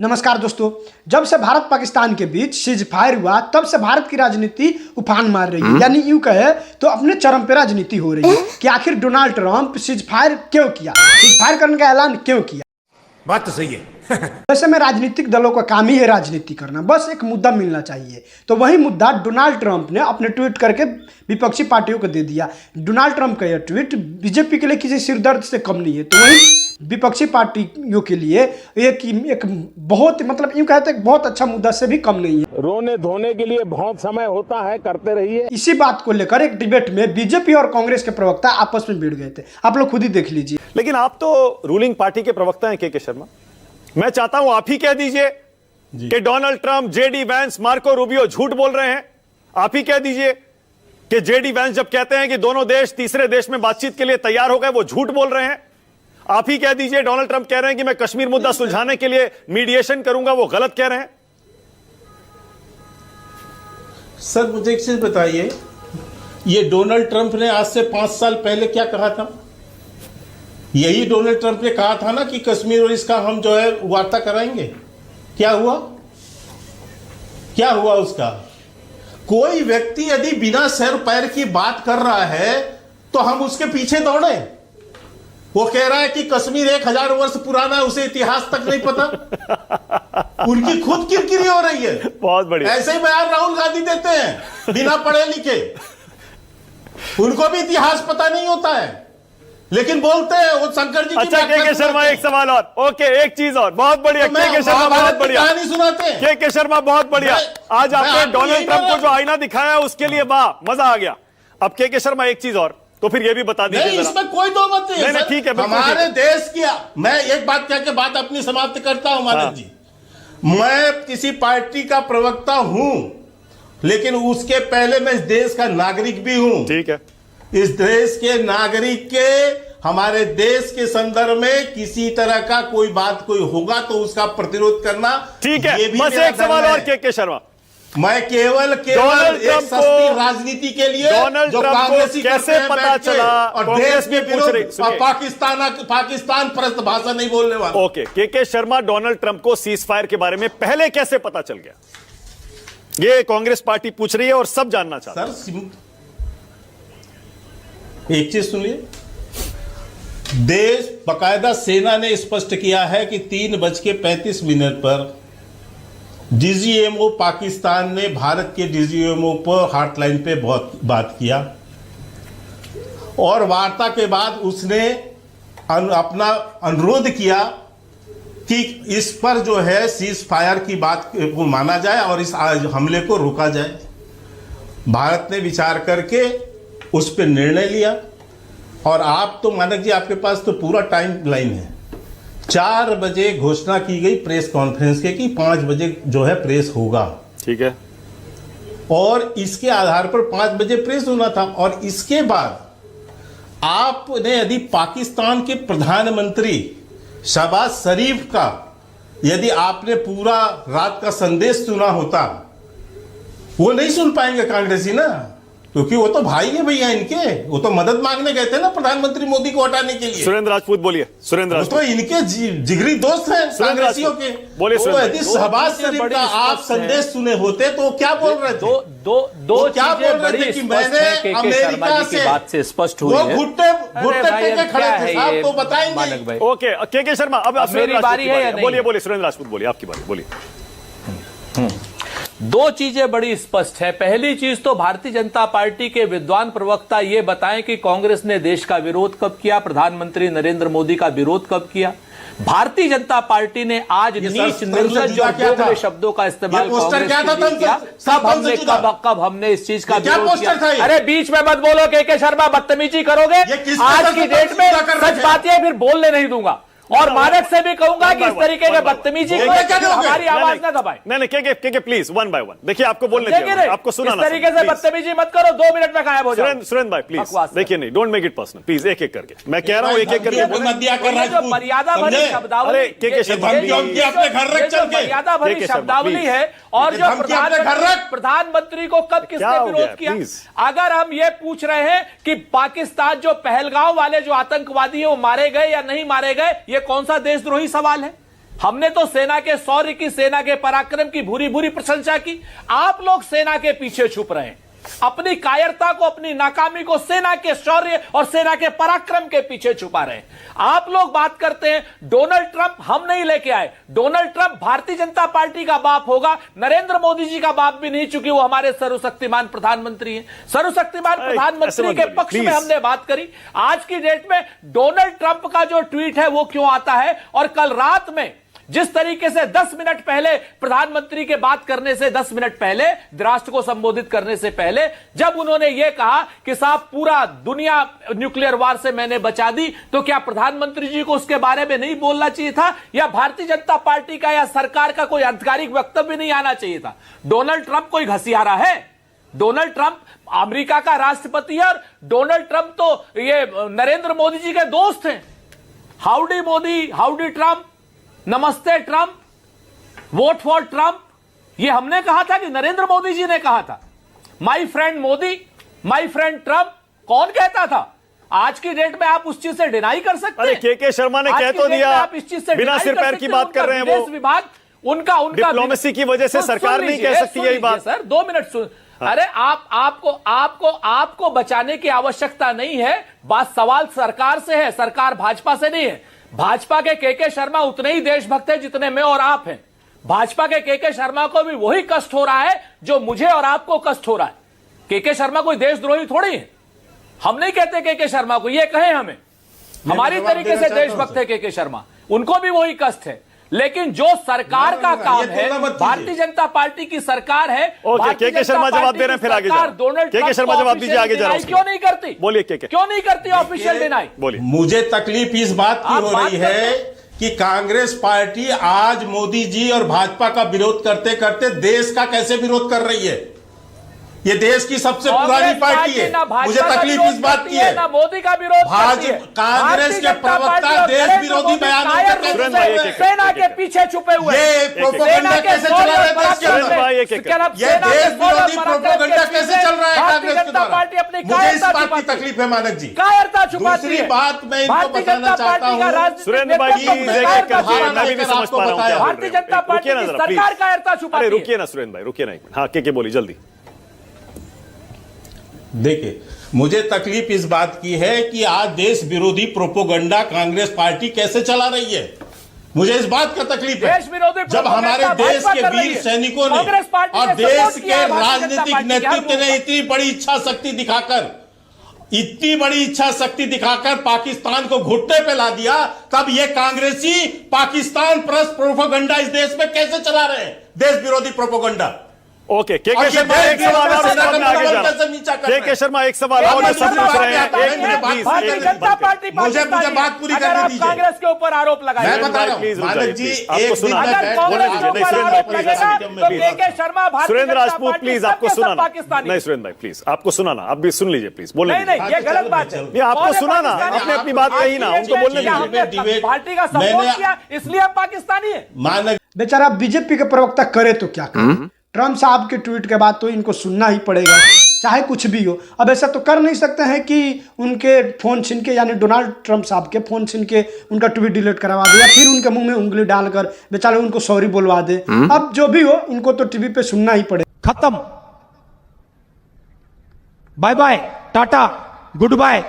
नमस्कार दोस्तों। जब से भारत पाकिस्तान के बीच सीज फायर हुआ तब से भारत की राजनीति उफान मार रही है, यानी यूं कहे तो अपने चरम पे राजनीति हो रही है कि आखिर डोनाल्ड ट्रंप सीज फायर क्यों किया, सीज फायर करने का ऐलान क्यों किया। बात तो सही है। वैसे में राजनीतिक दलों का काम ही है राजनीति करना, बस एक मुद्दा मिलना चाहिए। तो वही मुद्दा डोनाल्ड ट्रंप ने अपने ट्वीट करके विपक्षी पार्टियों को दे दिया। डोनाल्ड ट्रंप का यह ट्वीट बीजेपी के लिए किसी सिरदर्द से कम नहीं है, तो वही विपक्षी पार्टियों के लिए एक बहुत यूं कहते हैं बहुत अच्छा मुद्दा से भी कम नहीं है। रोने धोने के लिए बहुत समय होता है, करते रहिए। इसी बात को लेकर एक डिबेट में बीजेपी और कांग्रेस के प्रवक्ता आपस में भिड़ गए थे, आप लोग खुद ही देख लीजिए। लेकिन आप तो रूलिंग पार्टी के प्रवक्ता हैं के शर्मा, मैं चाहता हूं आप ही कह दीजिए कि Donald Trump, JD Vance, Marco Rubio झूठ बोल रहे हैं। आप ही कह दीजिए कि जेडी वैंस जब कहते हैं कि दोनों देश तीसरे देश में बातचीत के लिए तैयार हो गए, वो झूठ बोल रहे हैं। आप ही कह दीजिए डोनाल्ड ट्रंप कह रहे हैं कि मैं कश्मीर मुद्दा सुलझाने के लिए मीडिएशन करूंगा, वो गलत कह रहे हैं। सर मुझे एक चीज बताइए, ये डोनाल्ड ट्रंप ने आज से 5 साल पहले क्या कहा था? यही डोनाल्ड ट्रंप ने कहा था ना कि कश्मीर और इसका हम जो है वार्ता कराएंगे। क्या हुआ? क्या हुआ उसका? कोई व्यक्ति यदि बिना सर पैर की बात कर रहा है तो हम उसके पीछे दौड़े। वो कह रहा है कि कश्मीर 1000 वर्ष पुराना है, उसे इतिहास तक नहीं पता। उनकी खुद किरकिरी हो रही है। बहुत बढ़िया। ऐसे ही बयान राहुल गांधी देते हैं बिना पढ़े लिखे। उनको भी इतिहास पता नहीं होता है लेकिन बोलते हैं वो शंकर जी की। अच्छा के शर्मा, एक सवाल और। ओके, एक चीज और। बहुत बढ़िया तो के शर्मा, बहुत बढ़िया कहानी सुनाते हैं। के शर्मा, बहुत बढ़िया। आज आपने डोनाल्ड ट्रंप को जो आईना दिखाया उसके लिए वाह, मजा आ गया। अब के शर्मा एक चीज और, तो फिर ये भी बता दीजिए। नहीं, इसमें कोई दो मत नहीं है। ठीक है, हमारे देश की मैं एक बात कह के बात अपनी समाप्त करता हूं मानव जी। मैं किसी पार्टी का प्रवक्ता हूं लेकिन उसके पहले मैं इस देश का नागरिक भी हूं। ठीक है। इस देश के नागरिक के हमारे देश के संदर्भ में किसी तरह का कोई बात कोई होगा तो उसका प्रतिरोध करना। ठीक है, बस एक सवाल और के शर्मा। मैं केवल एक सस्ती राजनीति के लिए जो कांग्रेसी कैसे पता चला और देश के विरुद्ध और पाकिस्तान परस्त भाषा नहीं बोलने वाला। ओके, के शर्मा, डोनाल्ड ट्रंप को सीज फायर के बारे में पहले कैसे पता चल गया? ये कांग्रेस पार्टी पूछ रही है और सब जानना चाहते हैं। सर एक चीज सुनिए, देश बकायदा सेना ने स्पष्ट किया है कि 3:35 पर डीजीएमओ पाकिस्तान ने भारत के डीजीएमओ पर हॉटलाइन पे बहुत बात किया और वार्ता के बाद उसने अपना अनुरोध किया कि इस पर जो है सीज फायर की बात को माना जाए और इस हमले को रोका जाए। भारत ने विचार करके उस पर निर्णय लिया और आप तो मानक जी, आपके पास तो पूरा टाइम लाइन है। 4 बजे घोषणा की गई प्रेस कॉन्फ्रेंस के कि 5 बजे जो है प्रेस होगा। ठीक है। और इसके आधार पर 5 बजे प्रेस होना था। और इसके बाद आपने यदि पाकिस्तान के प्रधानमंत्री शहबाज शरीफ का यदि आपने पूरा रात का संदेश सुना होता, वो नहीं सुन पाएंगे कांग्रेसी ना, क्योंकि वो तो भाई है भैया इनके। वो तो मदद मांगने गए थे ना प्रधानमंत्री मोदी को हटाने के लिए। सुरेंद्र राजपूत बोलिए। सुरेंद्र राजपूत तो इनके जिगरी दोस्त हैं कांग्रेसियों के। बोलिए। तो यदि शहबाज शरीफ का आप संदेश सुने होते तो क्या बोल रहे थे? दो क्या बोल रहे थे कि मैंने अमेरिका से बात से स्पष्ट हुई वो है। घुट्टे पे खड़े थे साहब, तो बताएंगे। ओके, के शर्मा, अब मेरी बारी है या नहीं? बोलिए सुरेंद्र राजपूत, बोलिए, आपकी बारी, बोलिए। दो चीजें बड़ी स्पष्ट है। पहली चीज तो भारतीय जनता पार्टी के विद्वान प्रवक्ता ये बताएं कि कांग्रेस ने देश का विरोध कब किया, प्रधानमंत्री नरेंद्र मोदी का विरोध कब किया। भारतीय जनता पार्टी ने आज नीच, निर्लज्ज और दोगले शब्दों का इस्तेमाल कांग्रेस के लिए किया। कब हमने इस चीज का विरोध किया? अरे बीच में मत बोलो के शर्मा, बदतमीजी करोगे। आज की डेट में सच बातें फिर बोलने नहीं दूंगा और मानक से भी कहूंगा कि इस तरीके के बदतमीजी हमारी आवाज ना दबाए। नहीं, के प्लीज, वन बाय वन। देखिए, आपको बोलने दीजिए, आपको सुनाना। इस तरीके से बदतमीजी मत करो, 2 मिनट में गायब हो जाओ। सुरेंद्र भाई प्लीज देखिए, नहीं, don't make it personal please. एक एक करके मैं कह रहा हूं, एक एक करके मर्यादा भरी शब्दावली, मर्यादा भरी शब्दावली है। और जो प्रधानमंत्री को कब किसने विरोध किया? अगर हम ये पूछ रहे हैं कि पाकिस्तान जो पहलगांव वाले जो आतंकवादी है वो मारे गए या नहीं मारे गए, ये कौन सा देशद्रोही सवाल है? हमने तो सेना के शौर्य की, सेना के पराक्रम की भूरी भूरी प्रशंसा की। आप लोग सेना के पीछे छुप रहे हैं, अपनी कायरता को, अपनी नाकामी को सेना के शौर्य और सेना के पराक्रम के पीछे छुपा रहे हैं। आप लोग बात करते हैं डोनाल्ड ट्रंप हम नहीं लेके आए। Donald Trump Bharatiya Janata party का बाप होगा, नरेंद्र मोदी जी का बाप भी नहीं, चूंकि वो हमारे सर्वशक्तिमान प्रधानमंत्री हैं। सर्वशक्तिमान प्रधानमंत्री के पक्ष में हमने बात करी। आज की डेट में डोनाल्ड ट्रंप का जो ट्वीट है वो क्यों आता है, और कल रात में जिस तरीके से 10 मिनट पहले प्रधानमंत्री के बात करने से 10 मिनट पहले, राष्ट्र को संबोधित करने से पहले, जब उन्होंने यह कहा कि साहब पूरा दुनिया न्यूक्लियर वार से मैंने बचा दी, तो क्या प्रधानमंत्री जी को उसके बारे में नहीं बोलना चाहिए था, या भारतीय जनता पार्टी का या सरकार का कोई आधिकारिक वक्तव्य नहीं आना चाहिए था? डोनाल्ड ट्रंप कोई घसियारा है? डोनाल्ड ट्रंप अमेरिका का राष्ट्रपति है, और डोनाल्ड ट्रंप तो ये नरेंद्र मोदी जी के दोस्त हैं। हाउडी मोदी, हाउडी ट्रंप, नमस्ते ट्रंप, वोट फॉर ट्रंप, ये हमने कहा था कि नरेंद्र मोदी जी ने कहा था? My friend Modi, my friend Trump, कौन कहता था? आज की डेट में आप उस चीज से डिनाई कर सकते हैं? अरे के शर्मा ने कह तो दिया, आप इस चीज से बिना सिर पैर की बात कर रहे हैं वो। विभाग उनका डिप्लोमेसी की वजह से सरकार नहीं कह सकती यही बात। सर 2 मिनट सुन। अरे आपको बचाने की आवश्यकता नहीं है। बात सवाल सरकार से है, सरकार भाजपा से नहीं है। भाजपा के शर्मा उतने ही देशभक्त हैं जितने मैं और आप हैं। भाजपा के शर्मा को भी वही कष्ट हो रहा है जो मुझे और आपको कष्ट हो रहा है। के शर्मा कोई देशद्रोही थोड़ी है। हम नहीं कहते के शर्मा को, ये कहें हमें, हमारी तरीके से देशभक्त है के शर्मा, उनको भी वही कष्ट है। लेकिन जो सरकार का काम है, भारतीय जनता पार्टी की सरकार है। ओके, के शर्मा जवाब दे रहे हैं, फिर आगे जाओ। के शर्मा जवाब दीजिए, आगे जा रहा हूं। क्यों नहीं करती? बोलिए क्यों नहीं करती ऑफिशियल डिनाई? बोलिए। मुझे तकलीफ इस बात की हो रही है कि कांग्रेस पार्टी आज मोदी जी और भाजपा का विरोध करते करते देश का कैसे विरोध कर रही है। ये देश की सबसे पुरानी पार्टी है। मुझे तकलीफ इस बात की है, ना मोदी का विरोध, कांग्रेस के प्रवक्ता देश विरोधी बयानों सेना के पीछे छुपे हुए, ये प्रोपेगेंडा कैसे चला रहा है देश के अंदर? ये देश विरोधी प्रोपेगेंडा कैसे चल रहा है कांग्रेस के द्वारा? मुझे इस बात की तकलीफ है मानक जी। कायरता छुपाती है। दूसरी बात मैं इनको बताना चाहता हूँ, सुरेंद्र भाई मैं भी नहीं समझ पा रहा हूँ। भारतीय जनता पार्टी की सरकार कायरता छुपाती है। रुकिए ना सुरेंद्र भाई, रुकिए ना एक मिनट। हाँ के बोलिए जल्दी। देखिए, मुझे तकलीफ इस बात की है कि आज देश विरोधी प्रोपेगेंडा कांग्रेस पार्टी कैसे चला रही है। मुझे इस बात का तकलीफ है जब हमारे देश के वीर सैनिकों ने और देश के राजनीतिक नेतृत्व ने इतनी बड़ी इच्छा शक्ति दिखाकर पाकिस्तान को घुटने पे ला दिया, तब ये कांग्रेसी पाकिस्तान परस्त प्रोपेगेंडा इस देश में कैसे चला रहे हैं, देश विरोधी प्रोपेगेंडा। ओके, के शर्मा एक सवाल और उसके बाद में आगे जा रहा हूं। के शर्मा एक सवाल और जो सब पूछ रहे हैं, एक minute please. Bharatiya Janata party मुझे बात पूरी करने दीजिए। कांग्रेस के ऊपर आरोप लगाए, मैं बता रहा हूं मानक जी, आपको सुना। सुरेंद्र राजपूत प्लीज, आपको सुनाना नहीं। सुरेंद्र भाई प्लीज, आपको सुनाना, आप भी सुन लीजिए प्लीज। बोले नहीं, ये गलत बात है। ये आपको सुनाना, आपने अपनी बात कही ना, उनको बोलने दीजिए। पार्टी का सपोर्ट किया इसलिए आप पाकिस्तानी है। मानक बेचारा बीजेपी के प्रवक्ता करे तो क्या करे। ट्रम्प साहब के ट्वीट के बाद तो इनको सुनना ही पड़ेगा, चाहे कुछ भी हो। अब ऐसा तो कर नहीं सकते हैं कि उनके फ़ोन छीन के, यानी डोनाल्ड ट्रम्प साहब के फ़ोन छीन के उनका ट्वीट डिलीट करवा दे, या फिर उनके मुंह में उंगली डालकर बेचारे उनको सॉरी बोलवा दे। अब जो भी हो, इनको तो टीवी पे सुनना ही पड़ेगा। खत्म, bye bye, tata, good bye.